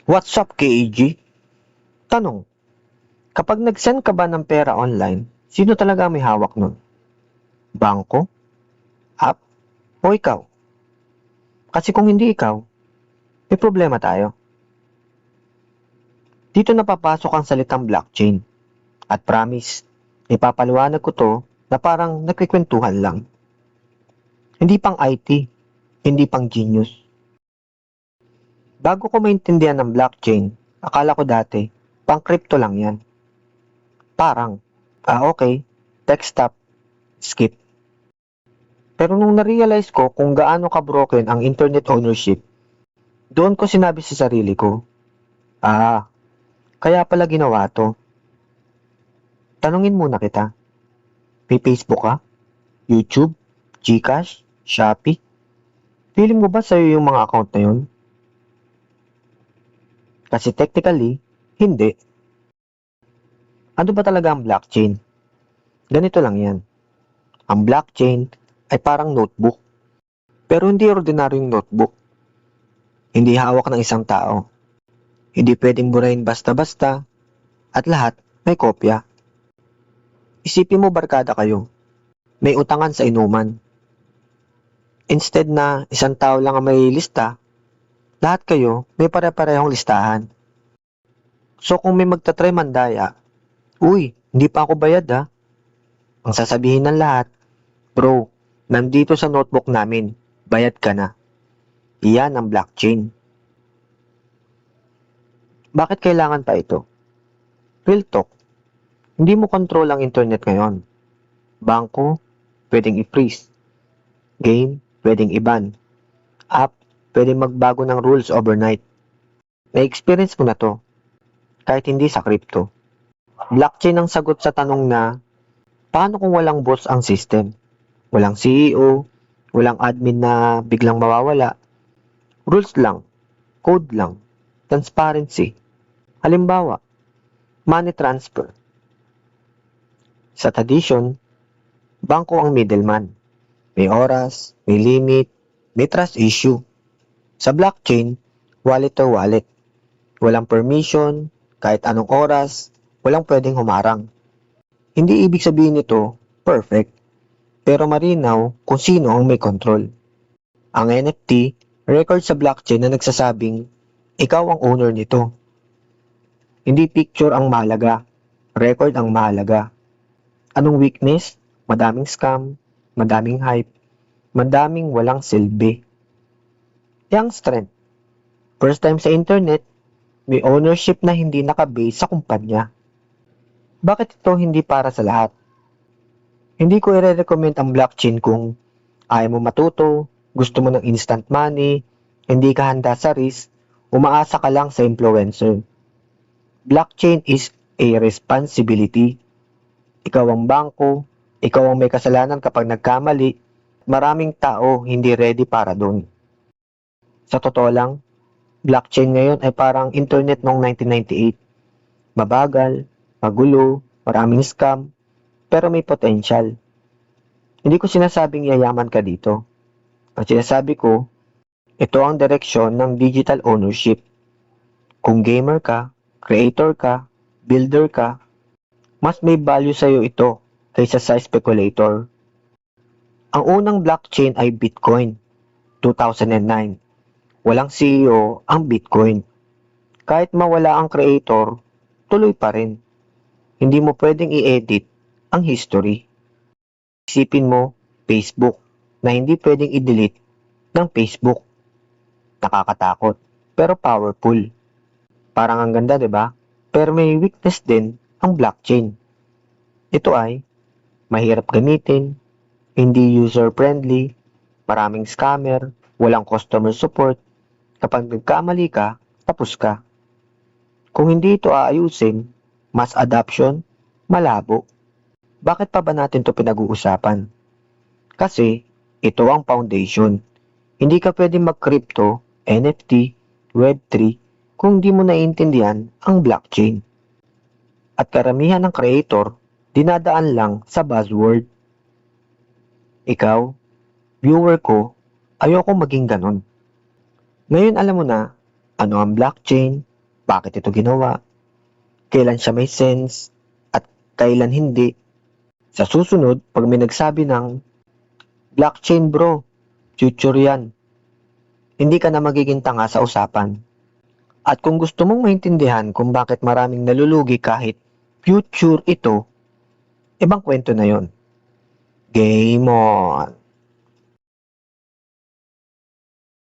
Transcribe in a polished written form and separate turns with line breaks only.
What's up, KAG? Tanong, kapag nag-send ka ba ng pera online, sino talaga may hawak nun? Bangko? App? O ikaw? Kasi kung hindi ikaw, may problema tayo. Dito napapasok ang salitang blockchain. At promise, ipapaliwanag ko to na parang nagkikwentuhan lang. Hindi pang IT, hindi pang genius. Bago ko maintindihan ng blockchain, akala ko dati, pang crypto lang yan. Parang, okay, tech stop, skip. Pero nung na-realize ko kung gaano ka-broken ang internet ownership, doon ko sinabi sa sarili ko, kaya pala ginawa to. Tanungin muna kita, may Facebook ka? YouTube? Gcash? Shopee? Feeling mo ba sa'yo yung mga account na yun? Kasi technically, hindi. Ano ba talaga ang blockchain? Ganito lang yan. Ang blockchain ay parang notebook. Pero hindi ordinaryong notebook. Hindi hawak ng isang tao. Hindi pwedeng burahin basta-basta at lahat may kopya. Isipin mo barkada kayo. May utangan sa inuman. Instead na isang tao lang ang may lista, lahat kayo may pare-parehong listahan. So kung may magtatry mandaya, uy, hindi pa ako bayad ha. Ang sasabihin ng lahat, bro, nandito sa notebook namin, bayad ka na. Iyan ang blockchain. Bakit kailangan pa ito? Real talk, hindi mo control ang internet ngayon. Bangko, pwedeng i-freeze. Game, pwedeng i-ban. App, pwedeng magbago ng rules overnight. Na-experience mo na to, kahit hindi sa crypto. Blockchain ang sagot sa tanong na, paano kung walang boss ang system? Walang CEO, walang admin na biglang mawawala. Rules lang, code lang, transparency. Halimbawa, money transfer. Sa tradition, bangko ang middleman. May oras, may limit, may trust issue. Sa blockchain, wallet to wallet. Walang permission, kahit anong oras, walang pwedeng humarang. Hindi ibig sabihin nito perfect, pero marinaw kung sino ang may control. Ang NFT, record sa blockchain na nagsasabing, ikaw ang owner nito. Hindi picture ang mahalaga, record ang mahalaga. Anong weakness? Madaming scam, madaming hype, madaming walang silbi. Yang strength, first time sa internet, may ownership na hindi nakabase sa kumpanya. Bakit ito hindi para sa lahat? Hindi ko i-recommend ang blockchain kung ayaw mo matuto, gusto mo ng instant money, hindi ka handa sa risk, umaasa ka lang sa influencer. Blockchain is a responsibility. Ikaw ang bangko, ikaw ang may kasalanan kapag nagkamali, maraming tao hindi ready para doon. Sa totoo lang, blockchain ngayon ay parang internet noong 1998. Mabagal, magulo, maraming scam, pero may potential. Hindi ko sinasabing yayaman ka dito. Ang sinasabi ko, ito ang direksyon ng digital ownership. Kung gamer ka, creator ka, builder ka, mas may value sa'yo ito kaysa sa speculator. Ang unang blockchain ay Bitcoin, 2009. Walang CEO ang Bitcoin. Kahit mawala ang creator, tuloy pa rin. Hindi mo pwedeng i-edit ang history. Isipin mo, Facebook, na hindi pwedeng i-delete ng Facebook. Nakakatakot, pero powerful. Parang ang ganda, 'di ba? Pero may weakness din ang blockchain. Ito ay mahirap gamitin, hindi user-friendly, maraming scammer, walang customer support. Kapag nagkamali ka, tapos ka. Kung hindi ito aayusin, mass adoption, malabo. Bakit pa ba natin ito pinag-uusapan? Kasi ito ang foundation. Hindi ka pwedeng mag-crypto, NFT, Web3 kung di mo naiintindihan ang blockchain. At karamihan ng creator, dinadaan lang sa buzzword. Ikaw, viewer ko, ayoko maging ganon. Ngayon alam mo na ano ang blockchain, bakit ito ginawa, kailan siya may sense, at kailan hindi. Sa susunod, pag may nagsabi ng, blockchain bro, future yan, hindi ka na magiging tanga sa usapan. At kung gusto mong maintindihan kung bakit maraming nalulugi kahit future ito, ibang kwento na yon. Game on!